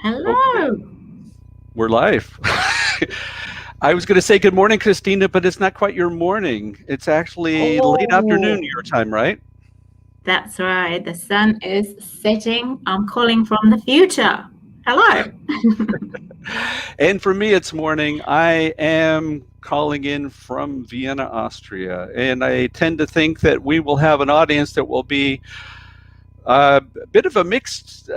Okay, Hello. we're live. I was going to say good morning, Christina, but it's not quite your morning. It's actually late afternoon Oh, your time, right? that's right. The sun is setting. I'm calling from the future. Hello. And for me, it's morning. I am calling in from Vienna, Austria, and I tend to think that we will have an audience that will be a bit of a mixed.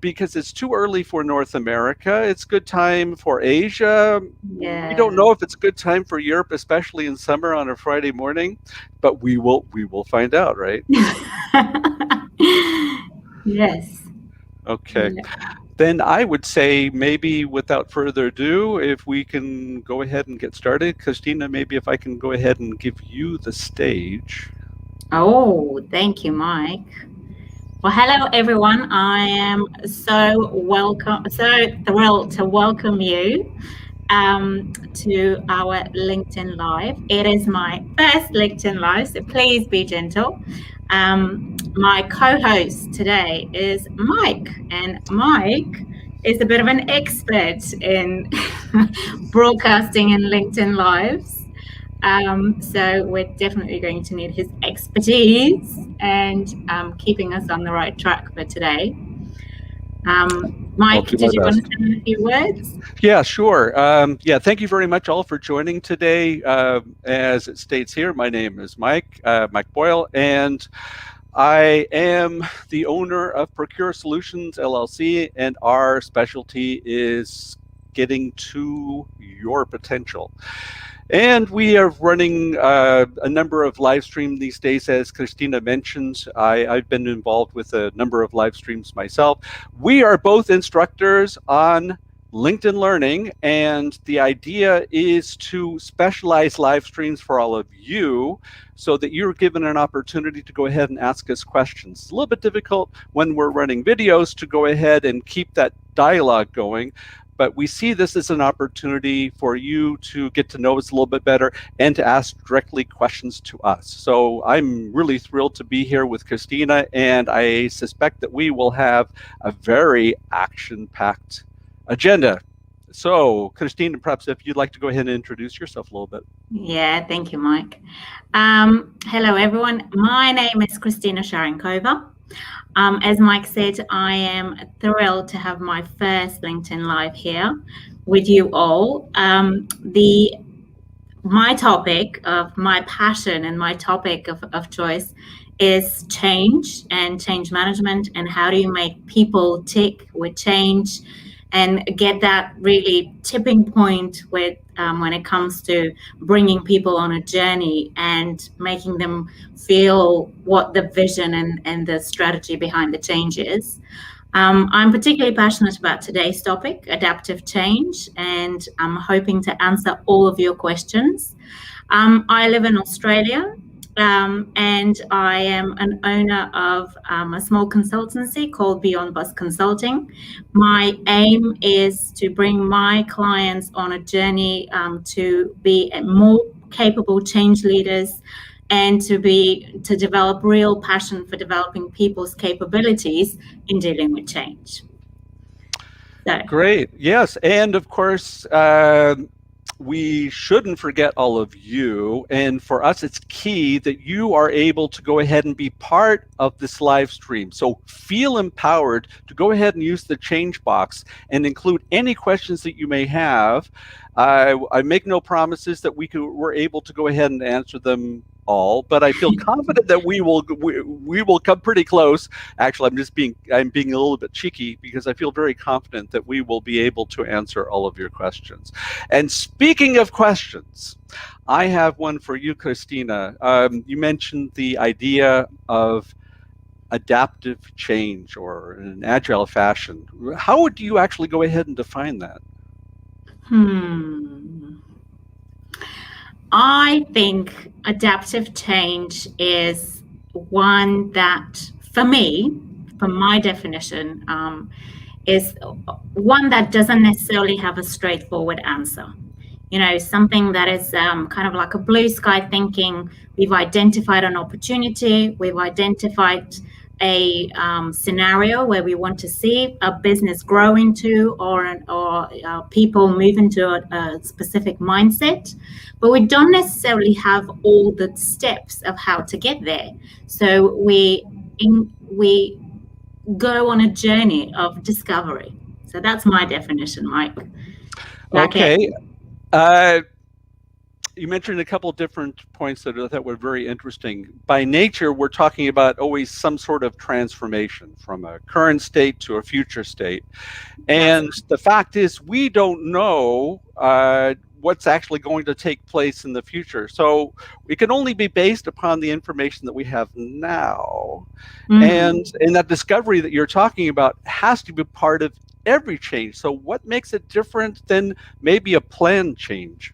Because it's too early for North America. It's good time for Asia. We don't Yeah. know if it's a good time for Europe, especially in summer on a Friday morning, but we will find out, right? Yes. Okay. Yeah. Then I would say maybe without further ado, if we can go ahead and get started. Christina, maybe if I can go ahead and give you the stage. Oh, thank you, Mike. Well, hello everyone. I am so thrilled to welcome you to our LinkedIn Live. It is my first LinkedIn Live, so please be gentle. My co-host today is Mike, and Mike is a bit of an expert in broadcasting and LinkedIn Lives. So we're definitely going to need his expertise and keeping us on the right track for today. I'll Mike, do my did you want to best. say a few words? Yeah, sure. Yeah, thank you very much all for joining today. As it states here, my name is Mike Boyle, and I am the owner of Procure Solutions LLC, and our specialty is getting to your potential. And we are running a number of live streams these days, as Christina mentioned. I've been involved with a number of live streams myself. We are both instructors on LinkedIn Learning, and the idea is to specialize live streams for all of you so that you're given an opportunity to go ahead and ask us questions. It's a little bit difficult when we're running videos to go ahead and keep that dialogue going, but we see this as an opportunity for you to get to know us a little bit better and to ask directly questions to us. So I'm really thrilled to be here with Christina, and I suspect that we will have a very action-packed agenda. So, Christina, perhaps if you'd like to go ahead and introduce yourself a little bit. Yeah, thank you, Mike. Hello, everyone. My name is Christina.charenkova. As Mike said, I am thrilled to have my first LinkedIn Live here with you all. My topic of my passion and my topic of choice is change and change management, and how do you make people tick with change and get that really tipping point with when it comes to bringing people on a journey and making them feel what the vision and the strategy behind the change is. I'm particularly passionate about today's topic, adaptive change, and I'm hoping to answer all of your questions. I live in Australia, and I am an owner of a small consultancy called Beyond Bus Consulting. My aim is to bring my clients on a journey to be more capable change leaders and to develop real passion for developing people's capabilities in dealing with change. So, Great. Yes. And of course, we shouldn't forget all of you. And for us, it's key that you are able to go ahead and be part of this live stream. So feel empowered to go ahead and use the change box and include any questions that you may have. I make no promises that we're able to go ahead and answer them all, but I feel confident that we will come pretty close. Actually, I'm being a little bit cheeky because I feel very confident that we will be able to answer all of your questions. And speaking of questions, I have one for you, Christina. You mentioned the idea of adaptive change or in an agile fashion. How would you actually go ahead and define that? I think adaptive change is one that, for me, from my definition, is one that doesn't necessarily have a straightforward answer. You know, something that is kind of like a blue sky thinking. We've identified an opportunity, we've identified a scenario where we want to see a business grow into, or people move into a specific mindset, but we don't necessarily have all the steps of how to get there. So we go on a journey of discovery. So that's my definition, Mike. Back at Okay. you. Uh, you mentioned a couple of different points that I thought were very interesting. By nature, we're talking about always some sort of transformation from a current state to a future state. That's And the fact is, we don't know what's actually going to take place in the future. So we can only be based upon the information that we have now. And mm. that discovery that you're talking about has to be part of every change. So what makes it different than maybe a planned change?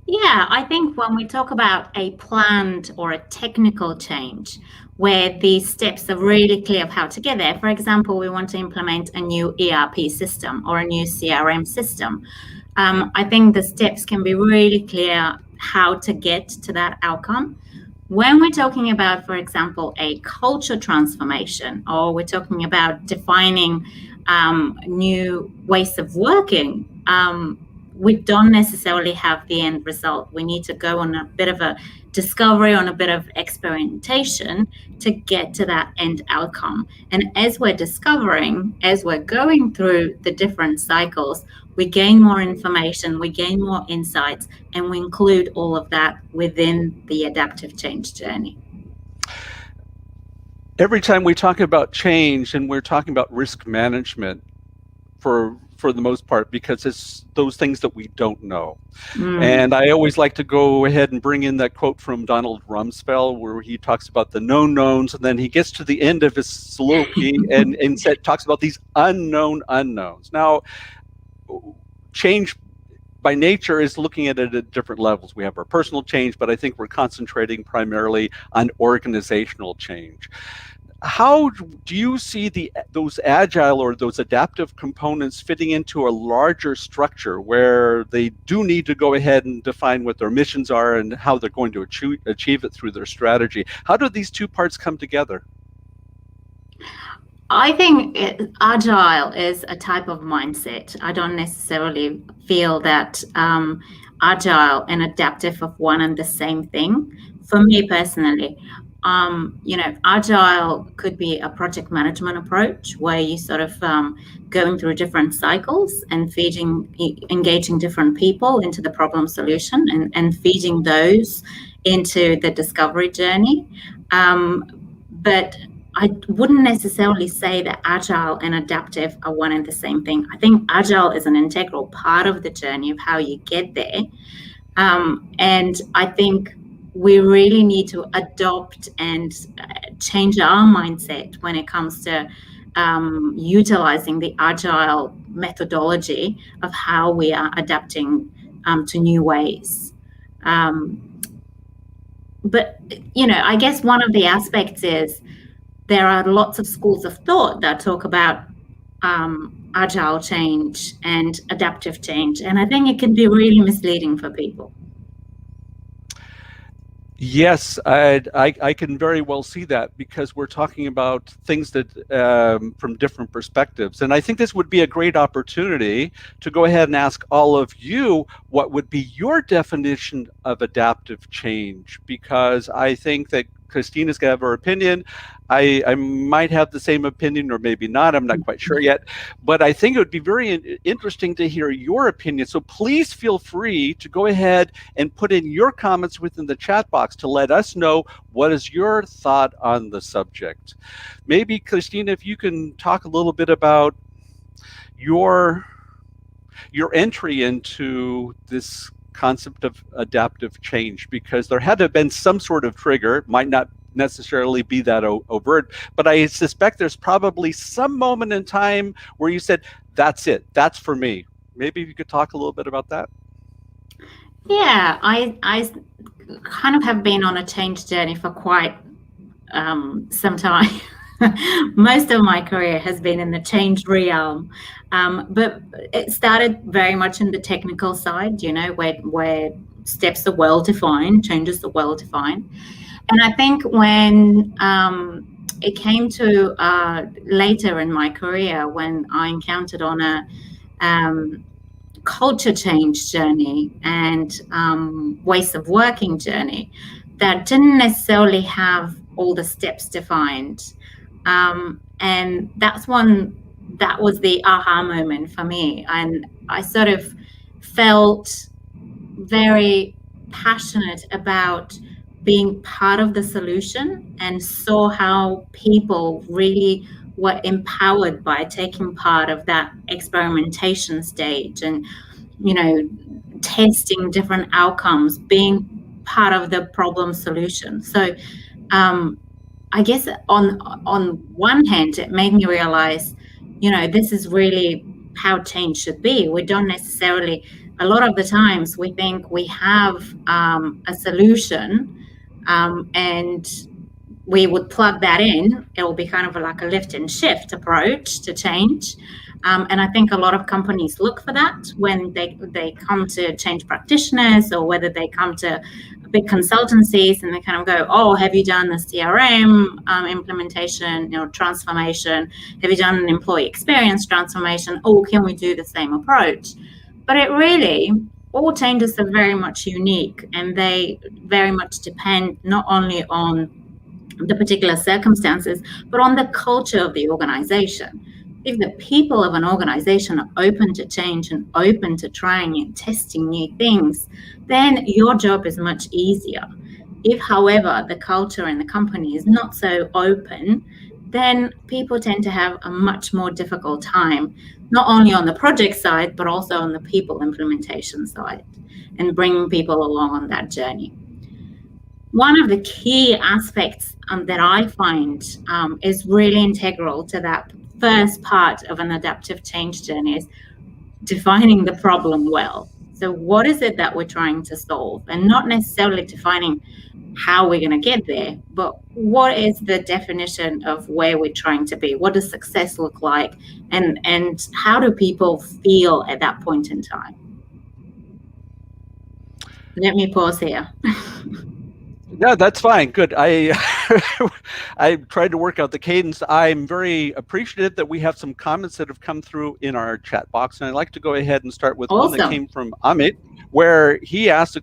Yeah, I think when we talk about a planned or a technical change, where the steps are really clear of how to get there. For example, we want to implement a new ERP system or a new CRM system. I think the steps can be really clear how to get to that outcome. When we're talking about, for example, a culture transformation, or we're talking about defining new ways of working, we don't necessarily have the end result. We need to go on a bit of a discovery, on a bit of experimentation to get to that end outcome. And as we're discovering, as we're going through the different cycles, we gain more information, we gain more insights, and we include all of that within the adaptive change journey. Every time we talk about change and we're talking about risk management for the most part, because it's those things that we don't know. And Mm. I always like to go ahead and bring in that quote from Donald Rumsfeld where he talks about the known knowns, and then he gets to the end of his soliloquy and talks about these unknown unknowns. Now, change by nature is looking at it at different levels. We have our personal change, but I think we're concentrating primarily on organizational change. How do you see those agile or those adaptive components fitting into a larger structure where they do need to go ahead and define what their missions are and how they're going to achieve it through their strategy? How do these two parts come together? I think agile is a type of mindset. I don't necessarily feel that agile and adaptive are one and the same thing. For me personally, agile could be a project management approach where you sort of going through different cycles and engaging different people into the problem solution and feeding those into the discovery journey. But I wouldn't necessarily say that agile and adaptive are one and the same thing. I think agile is an integral part of the journey of how you get there. And I think we really need to adopt and change our mindset when it comes to utilizing the agile methodology of how we are adapting to new ways. But, I guess one of the aspects is there are lots of schools of thought that talk about agile change and adaptive change. And I think it can be really misleading for people. Yes, I can very well see that because we're talking about things that from different perspectives. And I think this would be a great opportunity to go ahead and ask all of you what would be your definition of adaptive change, because I think that Christina's going to have her opinion. I might have the same opinion or maybe not. I'm not quite sure yet. But I think it would be very interesting to hear your opinion. So please feel free to go ahead and put in your comments within the chat box to let us know what is your thought on the subject. Maybe, Christina, if you can talk a little bit about your entry into this concept of adaptive change, because there had to have been some sort of trigger, might not necessarily be that overt, but I suspect there's probably some moment in time where you said, that's it, that's for me. Maybe you could talk a little bit about that. Yeah, I kind of have been on a change journey for quite some time. Most of my career has been in the change realm, but it started very much in the technical side, where steps are well defined, changes are well defined. And I think when it came to later in my career, when I encountered on a um, culture change journey and ways of working journey that didn't necessarily have all the steps defined. And that was the aha moment for me. And I sort of felt very passionate about being part of the solution and saw how people really were empowered by taking part of that experimentation stage and, you know, testing different outcomes, being part of the problem solution. So um, I guess on one hand, it made me realize, this is really how change should be. We don't necessarily, a lot of the times, we think we have a solution, and we would plug that in. It will be kind of like a lift and shift approach to change. And I think a lot of companies look for that when they come to change practitioners, or whether they come to big consultancies and they kind of go, oh, have you done the CRM implementation, transformation? Have you done an employee experience transformation? Oh, can we do the same approach? But it really, all changes are very much unique, and they very much depend not only on the particular circumstances, but on the culture of the organization. If the people of an organization are open to change and open to trying and testing new things, then your job is much easier. If, however, the culture in the company is not so open, then people tend to have a much more difficult time, not only on the project side, but also on the people implementation side, and bringing people along on that journey. One of the key aspects that I find is really integral to that first part of an adaptive change journey is defining the problem well. So what is it that we're trying to solve? And not necessarily defining how we're going to get there, but what is the definition of where we're trying to be? What does success look like? And how do people feel at that point in time? Let me pause here. Yeah, that's fine. Good. I I tried to work out the cadence. I'm very appreciative that we have some comments that have come through in our chat box, and I'd like to go ahead and start with one that Awesome. came from Amit, where he asked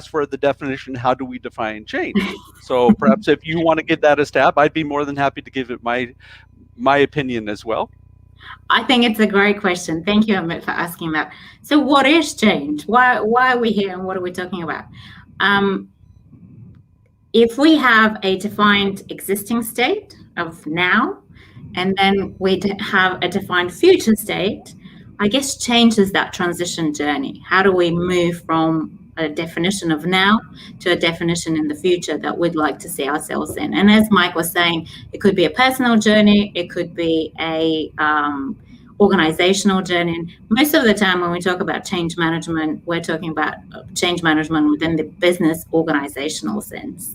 for the definition. How do we define change? So perhaps if you want to give that a stab, I'd be more than happy to give it my opinion as well. I think it's a great question. Thank you, Amit, for asking that. So what is change? Why are we here, and what are we talking about? If we have a defined existing state of now, and then we have a defined future state, I guess change is that transition journey. How do we move from a definition of now to a definition in the future that we'd like to see ourselves in? And as Mike was saying, it could be a personal journey, it could be a organizational journey. And most of the time when we talk about change management, we're talking about change management within the business organizational sense.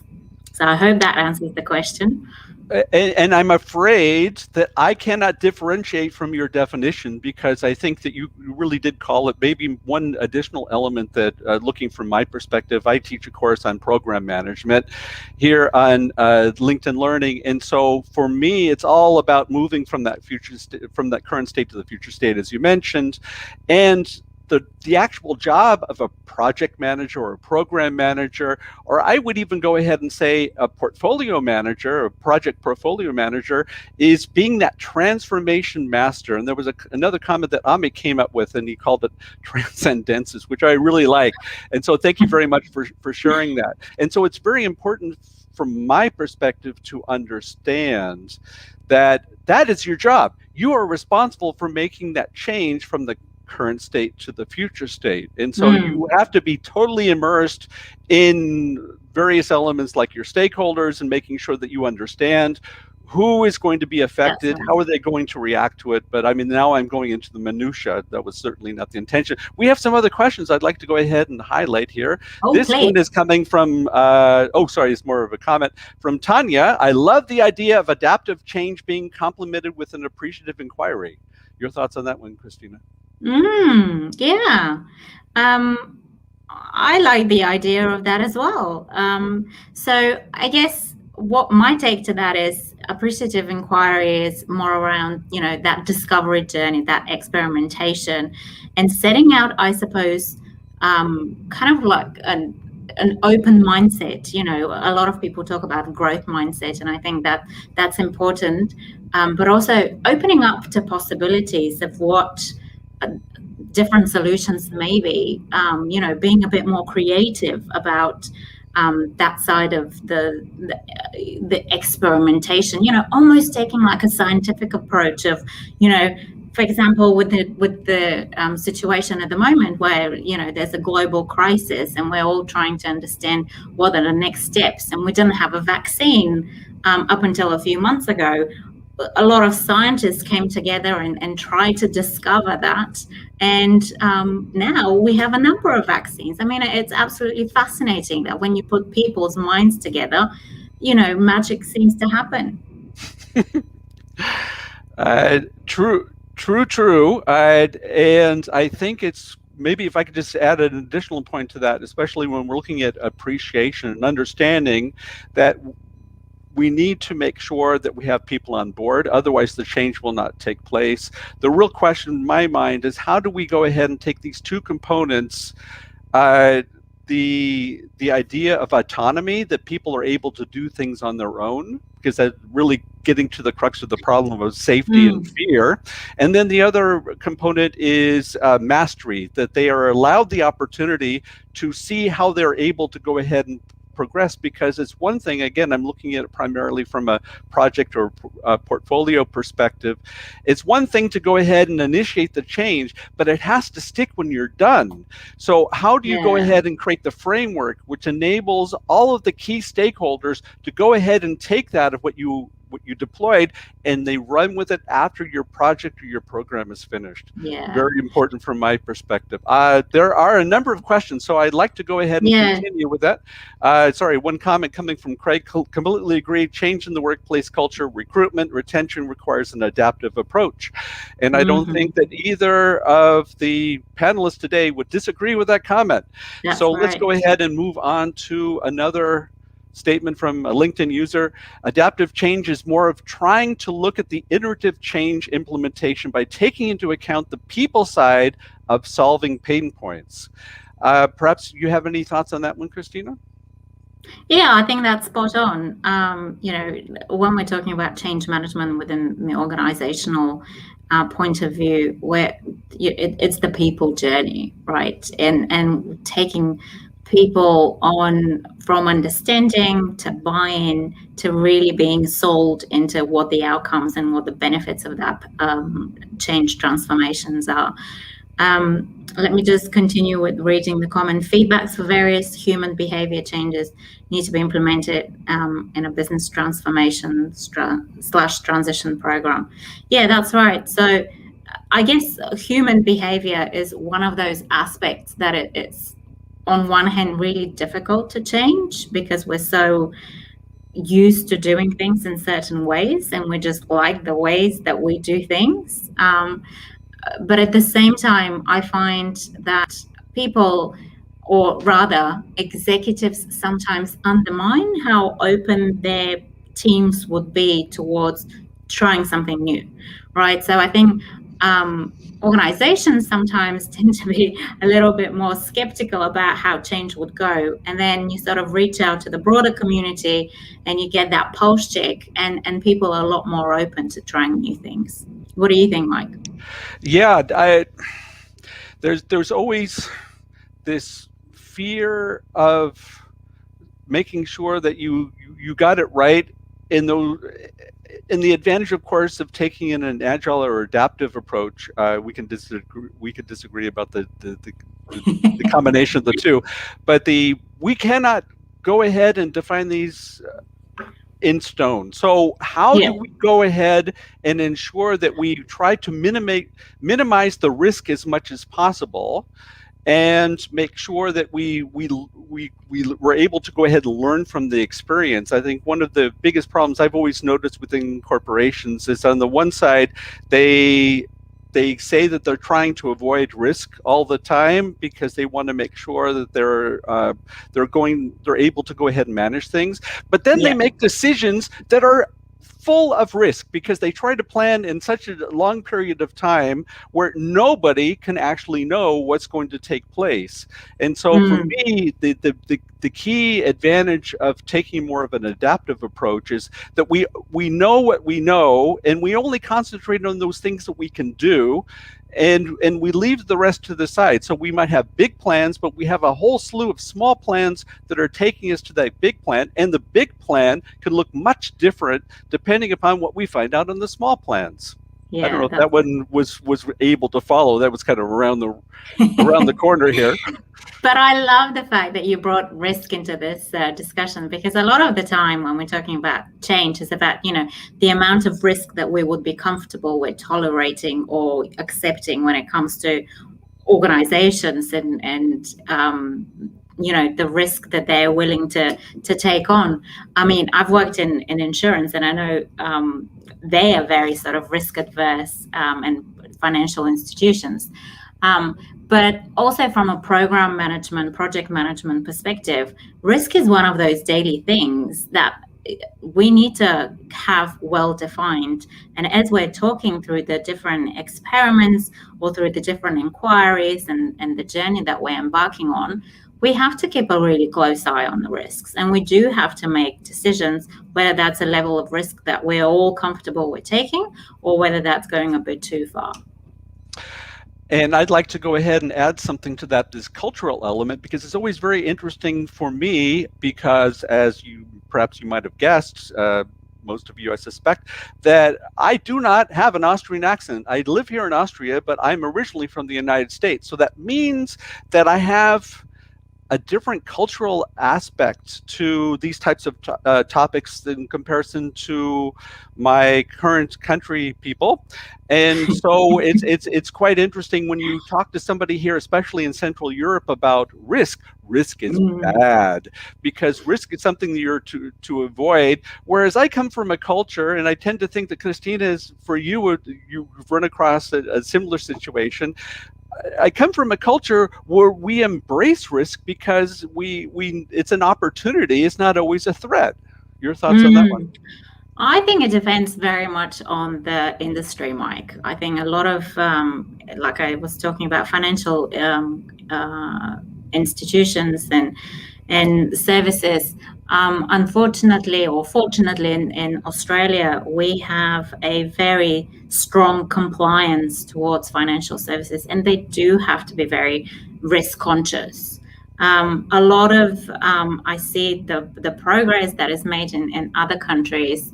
So I hope that answers the question. And I'm afraid that I cannot differentiate from your definition, because I think that you really did call it. Maybe one additional element that, looking from my perspective, I teach a course on program management here on LinkedIn Learning, and so for me, it's all about moving from that from that current state to the future state, as you mentioned, and the actual job of a project manager or a program manager, or I would even go ahead and say a portfolio manager, a project portfolio manager, is being that transformation master. And there was another comment that Amit came up with, and he called it transcendences, which I really like. And so thank you very much for sharing that. And so it's very important from my perspective to understand that that is your job. You are responsible for making that change from the current state to the future state. And so you have to be totally immersed in various elements like your stakeholders and making sure that you understand who is going to be affected, how are they going to react to it. But I mean, now I'm going into the minutia. That was certainly not the intention. We have some other questions I'd like to go ahead and highlight here. This one is coming from, it's more of a comment from Tanya. I love the idea of adaptive change being complemented with an appreciative inquiry. Your thoughts on that one, Christina? Yeah. I like the idea of that as well. So I guess what my take to that is appreciative inquiry is more around, that discovery journey, that experimentation, and setting out, I suppose, kind of like an open mindset. A lot of people talk about growth mindset, and I think that that's important. But also opening up to possibilities of what different solutions maybe, being a bit more creative about that side of the experimentation, almost taking like a scientific approach of, for example, with the situation at the moment where there's a global crisis and we're all trying to understand what are the next steps, and we didn't have a vaccine up until a few months ago. A lot of scientists came together and tried to discover that. And now we have a number of vaccines. I mean, it's absolutely fascinating that when you put people's minds together, magic seems to happen. True. And I think it's maybe if I could just add an additional point to that, especially when we're looking at appreciation and understanding that we need to make sure that we have people on board. Otherwise, the change will not take place. The real question in my mind is how do we go ahead and take these two components, the idea of autonomy, that people are able to do things on their own, because that really getting to the crux of the problem of safety and fear. And then the other component is mastery, that they are allowed the opportunity to see how they're able to go ahead and progress. Because it's one thing, again, I'm looking at it primarily from a project or a portfolio perspective. It's one thing to go ahead and initiate the change, but it has to stick when you're done. So how do you go ahead and create the framework which enables all of the key stakeholders to go ahead and take that of what you deployed, and they run with it after your project or your program is finished? Yeah. Very important from my perspective. There are a number of questions, so I'd like to go ahead and continue with that. Sorry, one comment coming from Craig. Completely agree. Change in the workplace culture, recruitment, retention requires an adaptive approach. And I don't think that either of the panelists today would disagree with that comment. That's so let's right. go ahead and move on to another statement from a LinkedIn user. Adaptive change is more of trying to look at the iterative change implementation by taking into account the people side of solving pain points. Perhaps you have any thoughts on that one, Christina? Yeah, I think that's spot on. When we're talking about change management within the organizational point of view, where it's the people journey, right? And taking people on from understanding to buy-in to really being sold into what the outcomes and what the benefits of that change transformations are. Let me just continue with reading the common feedbacks for various human behavior changes need to be implemented in a business transformation / transition program. Yeah, that's right. So I guess human behavior is one of those aspects that it's on one hand really difficult to change because we're so used to doing things in certain ways and we just like the ways that we do things. But at the same time, I find that people, or rather executives, sometimes undermine how open their teams would be towards trying something new, right? So I think organizations sometimes tend to be a little bit more skeptical about how change would go. And then you sort of reach out to the broader community and you get that pulse check, and people are a lot more open to trying new things. What do you think, Mike? Yeah, there's always this fear of making sure that you got it right in the advantage, of course, of taking in an agile or adaptive approach. We could disagree about the combination of the two, but we cannot go ahead and define these in stone. So how do we go ahead and ensure that we try to minimize the risk as much as possible, and make sure that we were able to go ahead and learn from the experience? I think one of the biggest problems I've always noticed within corporations is, on the one side, they they say that they're trying to avoid risk all the time because they want to make sure that they're able to go ahead and manage things. But then they Yeah. make decisions that are full of risk because they try to plan in such a long period of time where nobody can actually know what's going to take place. And so for Mm. me, the key advantage of taking more of an adaptive approach is that we know what we know, and we only concentrate on those things that we can do, and we leave the rest to the side. So we might have big plans, but we have a whole slew of small plans that are taking us to that big plan, and the big plan can look much different depending upon what we find out on the small plans. I don't Yeah, know if that that's one was able to follow. That was kind of around the corner here. But I love the fact that you brought risk into this discussion, because a lot of the time when we're talking about change is about, the amount of risk that we would be comfortable with tolerating or accepting when it comes to organizations, and the risk that they're willing to take on. I mean, I've worked in insurance, and I know they are very sort of risk adverse, and financial institutions. Um, but also from a program management, project management perspective, risk is one of those daily things that we need to have well defined. And as we're talking through the different experiments or through the different inquiries and the journey that we're embarking on, we have to keep a really close eye on the risks. And we do have to make decisions whether that's a level of risk that we're all comfortable with taking, or whether that's going a bit too far. And I'd like to go ahead and add something to that, this cultural element, because it's always very interesting for me, because as perhaps you might have guessed, most of you I suspect, that I do not have an Austrian accent. I live here in Austria, but I'm originally from the United States. So that means that I have a different cultural aspect to these types of topics in comparison to my current country people. And so it's quite interesting when you talk to somebody here, especially in Central Europe, about risk. Risk is Mm. bad because risk is something that you're to avoid. Whereas I come from a culture, and I tend to think that Christina is, for you, you've run across a similar situation. I come from a culture where we embrace risk because we it's an opportunity. It's not always a threat. Your thoughts on that one? Mm. I think it depends very much on the industry, Mike. I think a lot of, like I was talking about, financial institutions and services. Unfortunately, or fortunately, in Australia, we have a very strong compliance towards financial services, and they do have to be very risk conscious. A lot of I see the progress that is made in other countries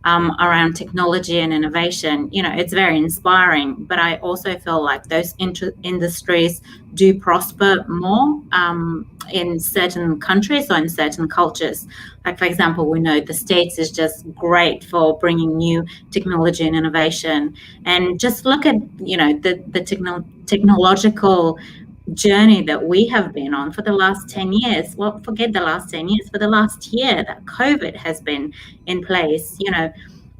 around technology and innovation. It's very inspiring, but I also feel like those industries do prosper more in certain countries or in certain cultures. Like, for example, we know the States is just great for bringing new technology and innovation. And just look at, the technological journey that we have been on for the last 10 years. Well, forget the last 10 years, for the last year that COVID has been in place.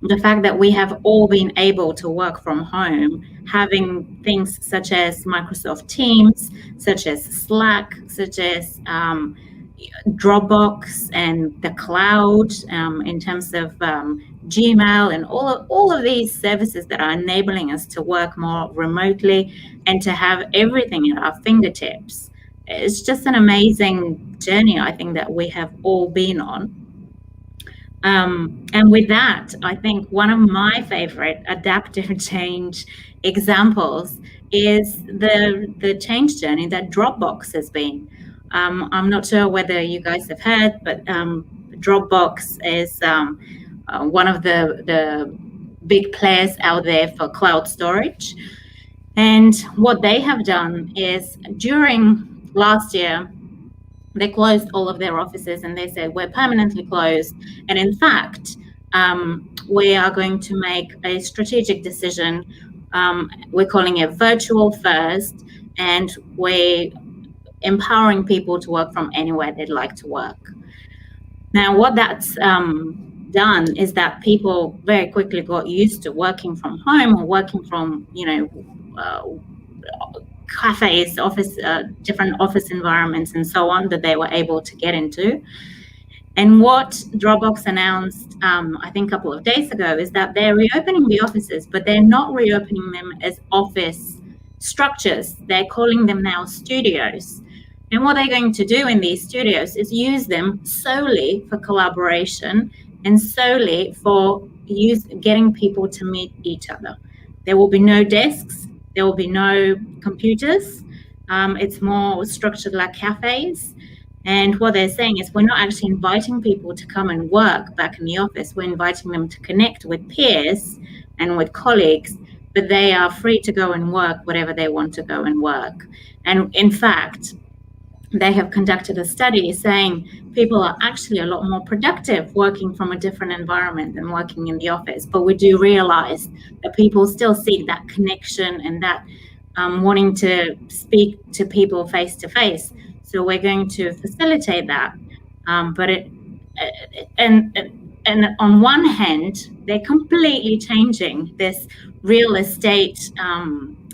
The fact that we have all been able to work from home, having things such as Microsoft Teams, such as Slack, such as Dropbox and the cloud, in terms of Gmail, and all of these services that are enabling us to work more remotely and to have everything at our fingertips. It's just an amazing journey, I think, that we have all been on. And with that, I think one of my favorite adaptive change examples is the change journey that Dropbox has been. I'm not sure whether you guys have heard, but Dropbox is one of the big players out there for cloud storage. And what they have done is, during last year, they closed all of their offices and they said, we're permanently closed. And in fact, we are going to make a strategic decision. We're calling it virtual first, and we're empowering people to work from anywhere they'd like to work. Now, what that's done is that people very quickly got used to working from home or working from, cafes, different office environments, and so on that they were able to get into. And what Dropbox announced, I think, a couple of days ago, is that they're reopening the offices, but they're not reopening them as office structures. They're calling them now studios. And what they're going to do in these studios is use them solely for collaboration and solely for getting people to meet each other. There will be no desks. There will be no computers. It's more structured like cafes. And what they're saying is we're not actually inviting people to come and work back in the office. We're inviting them to connect with peers and with colleagues, but they are free to go and work whatever they want to go and work. And in fact, they have conducted a study saying people are actually a lot more productive working from a different environment than working in the office. But we do realize that people still seek that connection and that wanting to speak to people face to face. So we're going to facilitate that. But on one hand, they're completely changing this real estate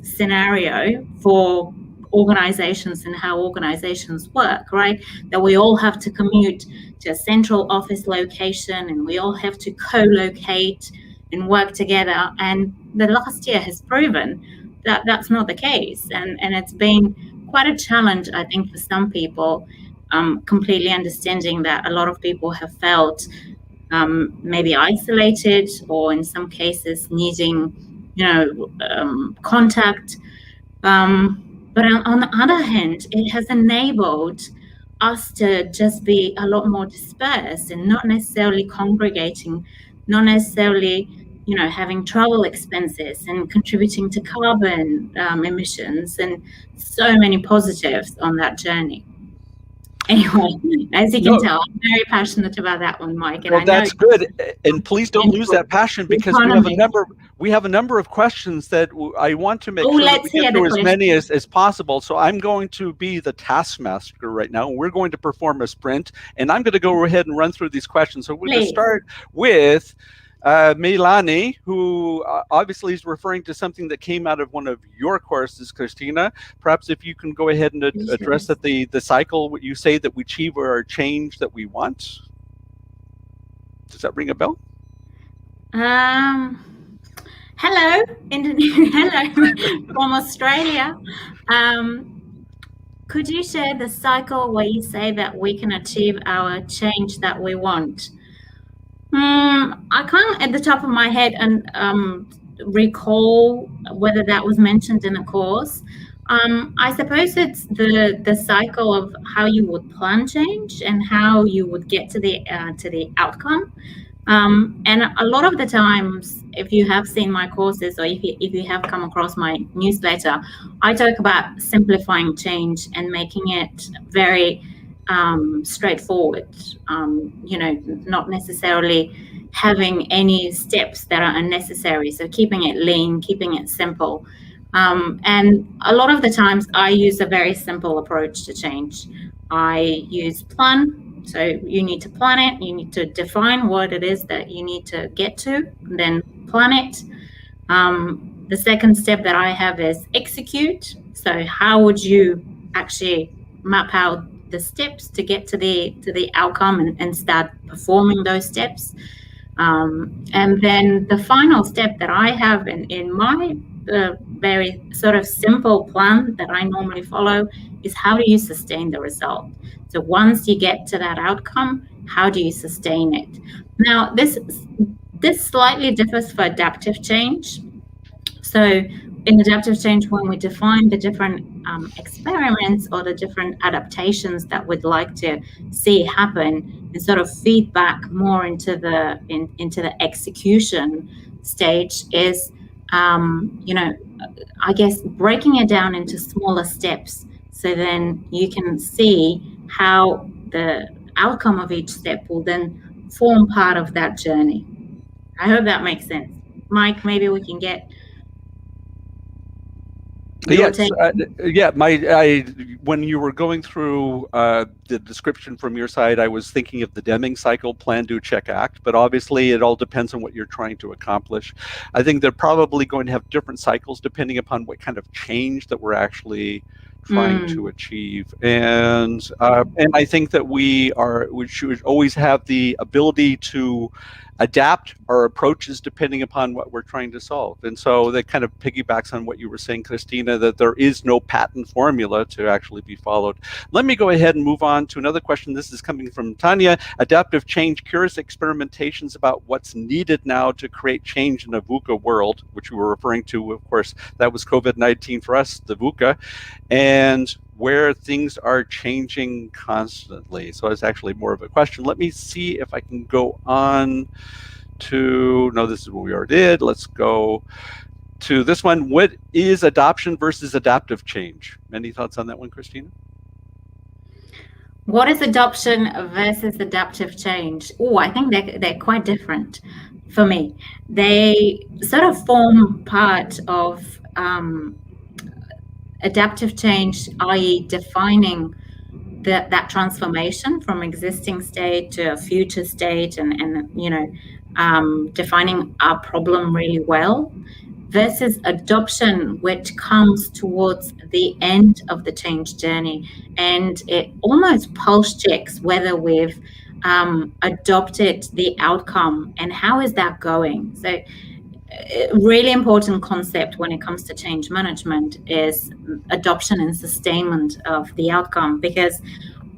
scenario for organizations and how organizations work, right? That we all have to commute to a central office location and we all have to co-locate and work together. And the last year has proven that that's not the case. And it's been quite a challenge, I think, for some people, completely understanding that a lot of people have felt maybe isolated or in some cases needing, contact. But on the other hand, it has enabled us to just be a lot more dispersed and not necessarily congregating, not necessarily, having travel expenses and contributing to carbon emissions, and so many positives on that journey. Anyway, as you can tell, I'm very passionate about that one, Mike. And well, that's good. And please don't lose that passion, because we have a number of questions that I want to make sure that we get through as many as possible. So I'm going to be the taskmaster right now. We're going to perform a sprint, and I'm going to go ahead and run through these questions. So we're going to start with Melanie, who obviously is referring to something that came out of one of your courses, Christina. Perhaps if you can go ahead and address that the cycle, what you say that we achieve our change that we want. Does that ring a bell? Hello, hello from Australia. Could you share the cycle where you say that we can achieve our change that we want? I can't at the top of my head and recall whether that was mentioned in a course. I suppose it's the cycle of how you would plan change and how you would get to the outcome. And a lot of the times, if you have seen my courses or if you have come across my newsletter, I talk about simplifying change and making it very straightforward, not necessarily having any steps that are unnecessary. So keeping it lean, keeping it simple. And a lot of the times I use a very simple approach to change. I use plan. So you need to plan it. You need to define what it is that you need to get to, then plan it. The second step that I have is execute. So how would you actually map out the steps to get to the outcome and start performing those steps? And then the final step that I have in my very sort of simple plan that I normally follow is how do you sustain the result? So once you get to that outcome, how do you sustain it? Now, this slightly differs for adaptive change. So in adaptive change, when we define the different experiments or the different adaptations that we'd like to see happen and sort of feedback more into the execution stage is, I guess breaking it down into smaller steps. So then you can see how the outcome of each step will then form part of that journey. I hope that makes sense. Mike, maybe we can get... Your Yes, take? yeah. When you were going through the description from your side, I was thinking of the Deming cycle: plan, do, check, act. But obviously, it all depends on what you're trying to accomplish. I think they're probably going to have different cycles depending upon what kind of change that we're actually trying to Mm, achieve. And I think that we should always have the ability to adapt our approaches depending upon what we're trying to solve. And so that kind of piggybacks on what you were saying, Christina, that there is no patent formula to actually be followed. Let me go ahead and move on to another question. This is coming from Tanya. Adaptive change, curious experimentations about what's needed now to create change in a VUCA world, which we were referring to, of course, that was COVID-19 for us, the VUCA, and where things are changing constantly. So it's actually more of a question. Let me see if I can go on to, no, this is what we already did. Let's go to this one. What is adoption versus adaptive change? Any thoughts on that one, Christina? what is adoption versus adaptive change? Oh, I think they're quite different for me. They sort of form part of adaptive change, i.e., defining that transformation from existing state to a future state, and defining our problem really well, versus adoption, which comes towards the end of the change journey, and it almost pulse checks whether we've adopted the outcome and how is that going. So really important concept when it comes to change management is adoption and sustainment of the outcome, because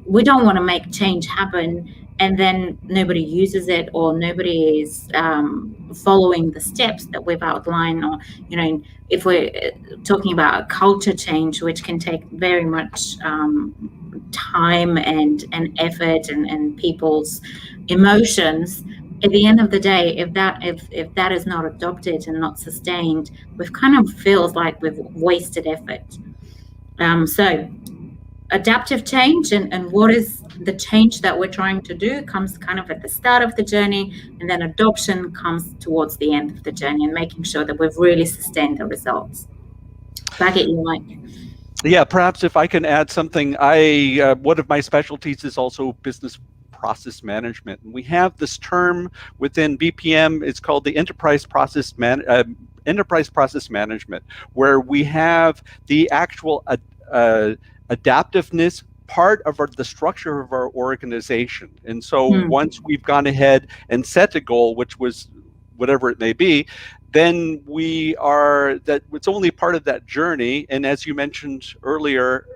we don't want to make change happen and then nobody uses it, or nobody is following the steps that we've outlined. Or if we're talking about a culture change, which can take very much time and effort and people's emotions, at the end of the day, if that is not adopted and not sustained, we've kind of feels like we've wasted effort. So adaptive change and what is the change that we're trying to do comes kind of at the start of the journey, and then adoption comes towards the end of the journey, and making sure that we've really sustained the results. Back at you, Mike. Yeah, perhaps if I can add something, one of my specialties is also business process management, and we have this term within BPM. It's called the enterprise process management, where we have the actual adaptiveness part of the structure of our organization. And so once we've gone ahead and set a goal, which was whatever it may be, then that it's only part of that journey. And as you mentioned earlier,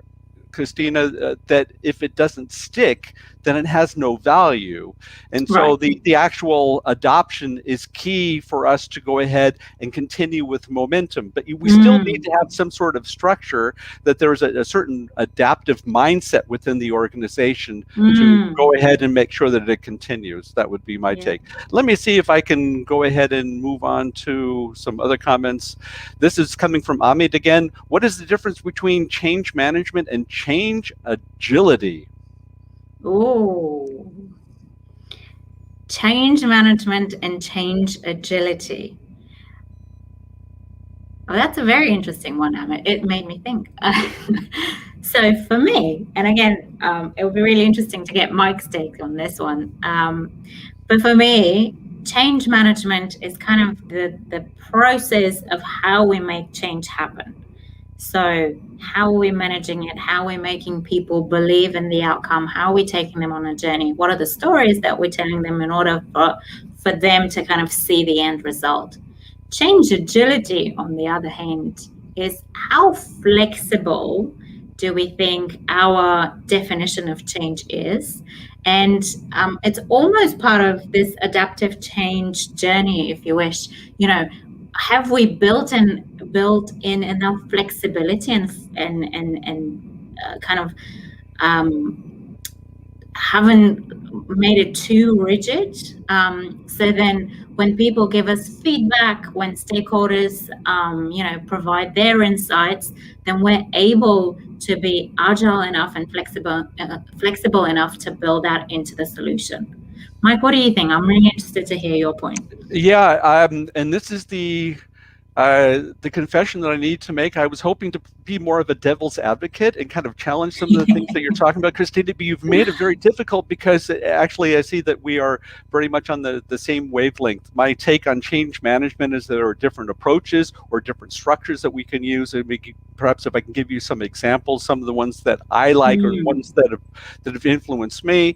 Christina, that if it doesn't stick, then it has no value. And so Right. the actual adoption is key for us to go ahead and continue with momentum. But we still need to have some sort of structure, that there's a certain adaptive mindset within the organization to go ahead and make sure that it continues. That would be my take. Let me see if I can go ahead and move on to some other comments. This is coming from Ahmed again. What is the difference between change management and change agility? Oh, change management and change agility. Oh, that's a very interesting one, Amit. It made me think. So for me, and again, it would be really interesting to get Mike's take on this one. But for me, change management is kind of the process of how we make change happen. So how are we managing it? How are we making people believe in the outcome? How are we taking them on a journey? What are the stories that we're telling them in order for them to kind of see the end result? Change agility, on the other hand, is how flexible do we think our definition of change is? And it's almost part of this adaptive change journey, if you wish. Have we built in enough flexibility and kind of haven't made it too rigid, so then when people give us feedback, when stakeholders provide their insights, then we're able to be agile enough and flexible enough to build that into the solution. Mike, what do you think? I'm really interested to hear your point. Yeah, and this is the confession that I need to make. I was hoping to be more of a devil's advocate and kind of challenge some of the things that you're talking about, Christina, but you've made it very difficult because actually I see that we are very much on the same wavelength. My take on change management is there are different approaches or different structures that we can use. And perhaps if I can give you some examples, some of the ones that I like or ones that have influenced me.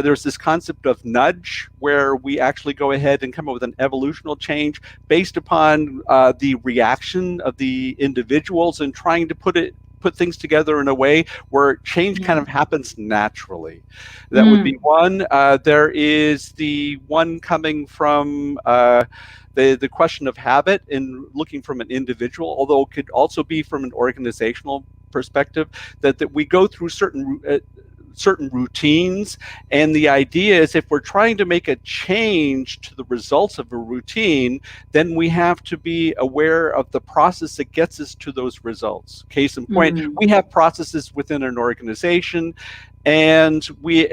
There's this concept of nudge, where we actually go ahead and come up with an evolutional change based upon the reaction of the individuals and trying to put things together in a way where change kind of happens naturally. That would be one. There is the one coming from the question of habit and looking from an individual, although it could also be from an organizational perspective, that we go through certain routines, and the idea is if we're trying to make a change to the results of a routine, then we have to be aware of the process that gets us to those results. Case in point, we have processes within an organization, and we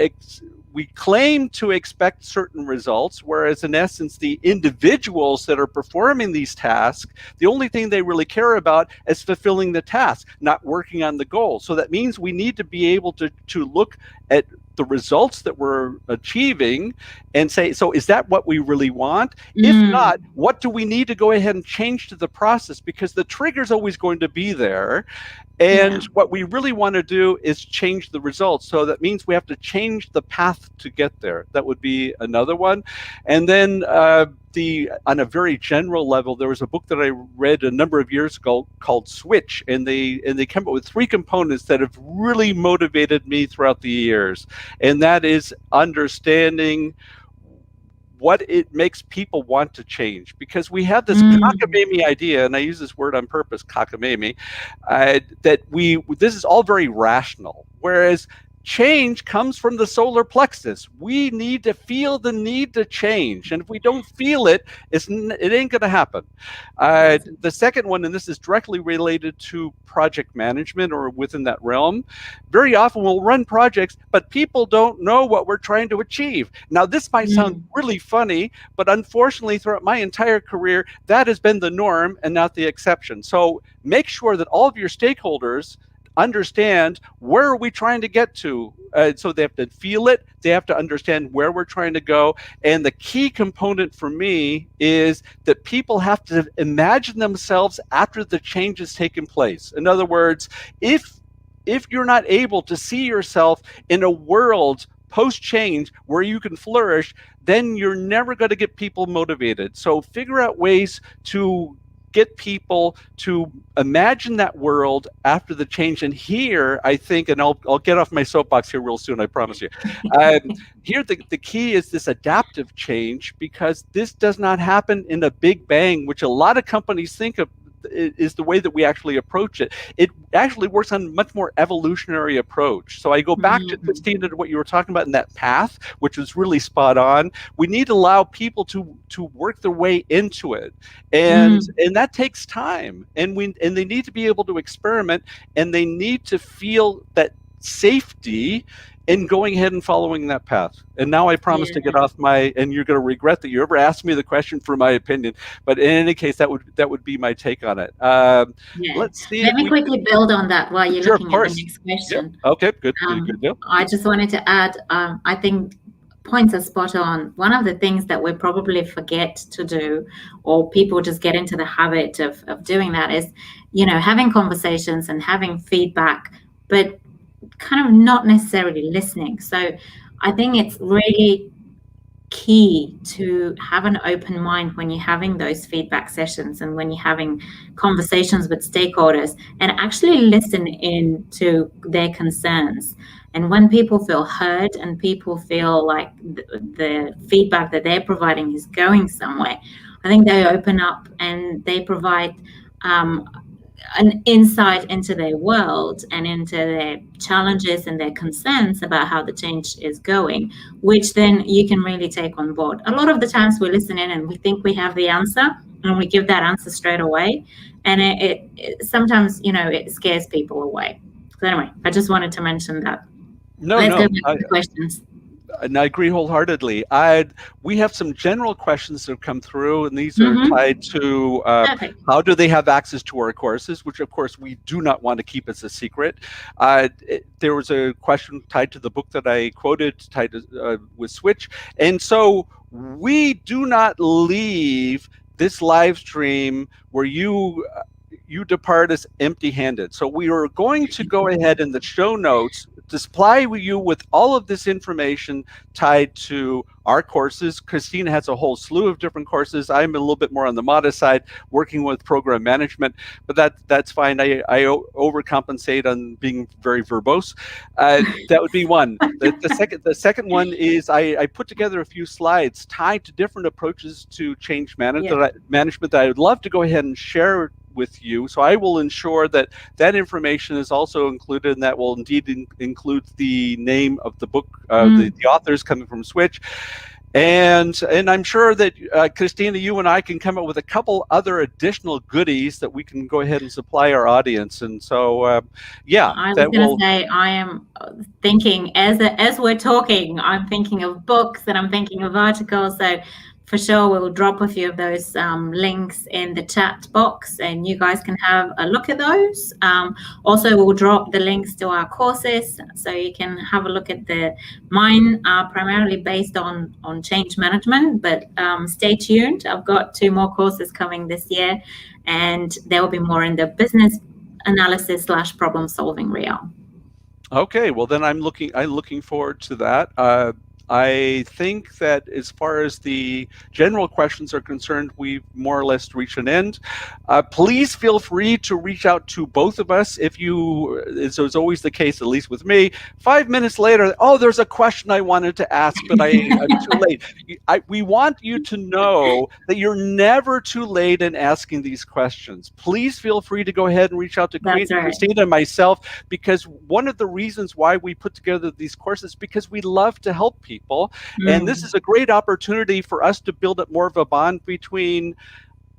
claim to expect certain results, whereas in essence, the individuals that are performing these tasks, the only thing they really care about is fulfilling the task, not working on the goal. So that means we need to be able to look at the results that we're achieving and say, so is that what we really want? If not, what do we need to go ahead and change to the process? Because the trigger's always going to be there. And what we really want to do is change the results. So that means we have to change the path to get there. That would be another one. And then on a very general level, there was a book that I read a number of years ago called Switch, and they came up with 3 components that have really motivated me throughout the years. And that is understanding what it makes people want to change, because we have this cockamamie idea, and I use this word on purpose, cockamamie, that this is all very rational, whereas change comes from the solar plexus. We need to feel the need to change, and if we don't feel it, it ain't going to happen. The second one, and this is directly related to project management or within that realm, very often we'll run projects, but people don't know what we're trying to achieve. Now, this might sound really funny, but unfortunately, throughout my entire career, that has been the norm and not the exception. So make sure that all of your stakeholders understand where are we trying to get to. So they have to feel it, they have to understand where we're trying to go. And the key component for me is that people have to imagine themselves after the change has taken place. In other words, if you're not able to see yourself in a world post-change where you can flourish, then you're never going to get people motivated. So figure out ways to get people to imagine that world after the change. And here, I think, and I'll get off my soapbox here real soon, I promise you. Here, the key is this adaptive change, because this does not happen in a big bang, which a lot of companies think of is the way that we actually approach it. It actually works on a much more evolutionary approach. So I go back to Christina, to what you were talking about in that path, which was really spot on. We need to allow people to work their way into it, and that takes time. And they need to be able to experiment, and they need to feel that safety in going ahead and following that path. And now I promise to get off and you're going to regret that you ever asked me the question for my opinion, but in any case, that would be my take on it. Let's see. Let me quickly build on that while you're looking at the next question. Yeah. Okay, good. Good deal. I just wanted to add, I think points are spot on. One of the things that we probably forget to do, or people just get into the habit of doing that, is, having conversations and having feedback, but kind of not necessarily listening. So I think it's really key to have an open mind when you're having those feedback sessions and when you're having conversations with stakeholders, and actually listen in to their concerns. And when people feel heard and people feel like the feedback that they're providing is going somewhere, I think they open up and they provide an insight into their world and into their challenges and their concerns about how the change is going, which then you can really take on board. A lot of the times we listen in and we think we have the answer, and we give that answer straight away, and it sometimes it scares people away. So anyway, I just wanted to mention that. Let's go back to the questions. And I agree wholeheartedly. We have some general questions that have come through, and these are Mm-hmm. tied to Perfect. how do they have access to our courses, which of course we do not want to keep as a secret. There was a question tied to the book that I quoted, tied to, with Switch, and so we do not leave this live stream where you depart as empty-handed. So we are going to go ahead in the show notes to supply you with all of this information tied to our courses. Christina has a whole slew of different courses. I'm a little bit more on the modest side, working with program management, but that's fine. I overcompensate on being very verbose. That would be one. The second one is I put together a few slides tied to different approaches to change Yeah, management that I would love to go ahead and share with you. So I will ensure that that information is also included, and that will indeed include the name of the book, the authors coming from Switch. And I'm sure that Christina, you and I can come up with a couple other additional goodies that we can go ahead and supply our audience. And so, yeah, I was that going to will. say I am thinking as we're talking, I'm thinking of books and I'm thinking of articles. So for sure, we'll drop a few of those links in the chat box, and you guys can have a look at those. Also, we'll drop the links to our courses, so you can have a look at the mine are primarily based on change management. But stay tuned. I've got 2 more courses coming this year, and there will be more in the business analysis / problem solving realm. Okay, well then I'm looking forward to that. I think that as far as the general questions are concerned, we've more or less reached an end. Please feel free to reach out to both of us if you, as is always the case, at least with me. 5 minutes later, oh, there's a question I wanted to ask, but I'm too late. We want you to know that you're never too late in asking these questions. Please feel free to go ahead and reach out to That's right. Christina and myself, because one of the reasons why we put together these courses is because we love to help people. And this is a great opportunity for us to build up more of a bond between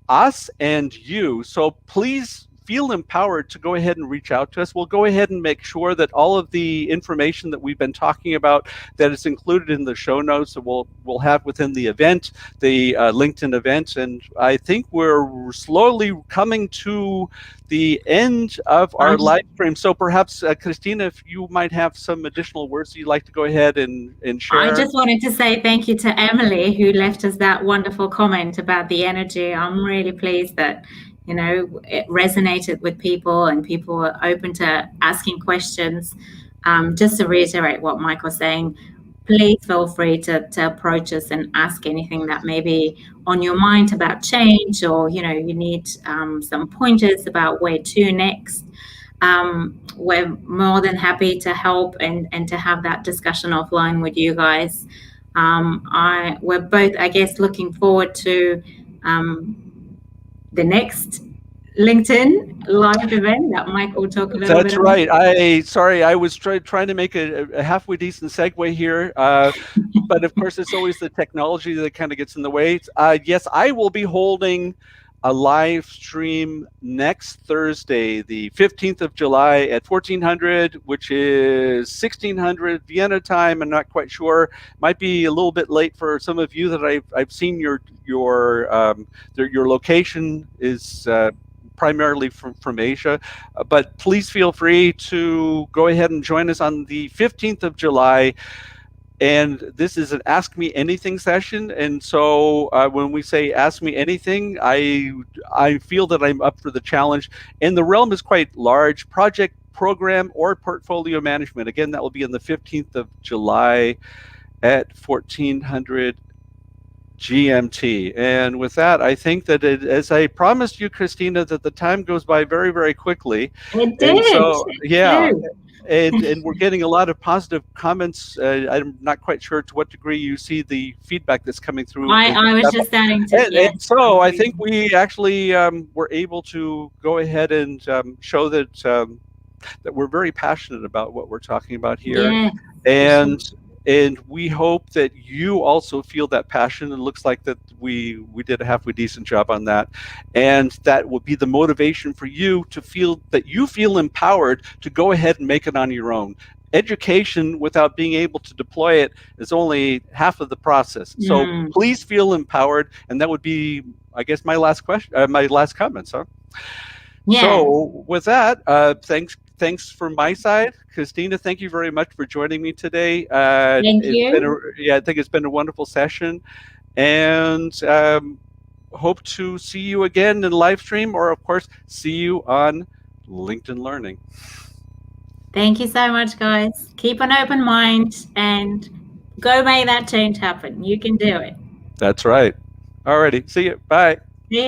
us and you. So please feel empowered to go ahead and reach out to us. We'll go ahead and make sure that all of the information that we've been talking about, that is included in the show notes that we'll have within the event, the LinkedIn event. And I think we're slowly coming to the end of our live stream. So perhaps, Christina, if you might have some additional words you'd like to go ahead and share. I just wanted to say thank you to Emily, who left us that wonderful comment about the energy. I'm really pleased that, it resonated with people and people were open to asking questions. Just to reiterate what Mike was saying, please feel free to approach us and ask anything that may be on your mind about change, or, you need some pointers about where to next. We're more than happy to help and to have that discussion offline with you guys. We're both, I guess, looking forward to the next LinkedIn live event that Mike will talk a little bit That's about. right. I was trying to make a halfway decent segue here, but of course it's always the technology that kind of gets in the way. Yes, I will be holding a live stream next Thursday, the 15th of July at 1400, which is 1600 Vienna time. I'm not quite sure. Might be a little bit late for some of you that I've seen your location is primarily from Asia, but please feel free to go ahead and join us on the 15th of July. And this is an Ask Me Anything session. And so when we say Ask Me Anything, I feel that I'm up for the challenge. And the realm is quite large: project, program, or portfolio management. Again, that will be on the 15th of July at 1400 GMT. And with that, I think that as I promised you, Christina, that the time goes by very, very quickly. It did. And so, yeah. It And we're getting a lot of positive comments. I'm not quite sure to what degree you see the feedback that's coming through. I was just starting to. And so I think we actually were able to go ahead and show that that we're very passionate about what we're talking about here. Yeah, And we hope that you also feel that passion. It looks like that we did a halfway decent job on that. And that will be the motivation for you to feel that you feel empowered to go ahead and make it on your own. education without being able to deploy it is only half of the process. So Mm. please feel empowered, and that would be, I guess, my last question, my last comments. Huh? Yeah. So with that, thanks from my side, Christina. Thank you very much for joining me today. Thank It's been you. I think it's been a wonderful session, and hope to see you again in live stream, or of course, see you on LinkedIn Learning. Thank you so much, guys. Keep an open mind and go make that change happen. You can do it. That's right. Alrighty. See you. Bye. See ya.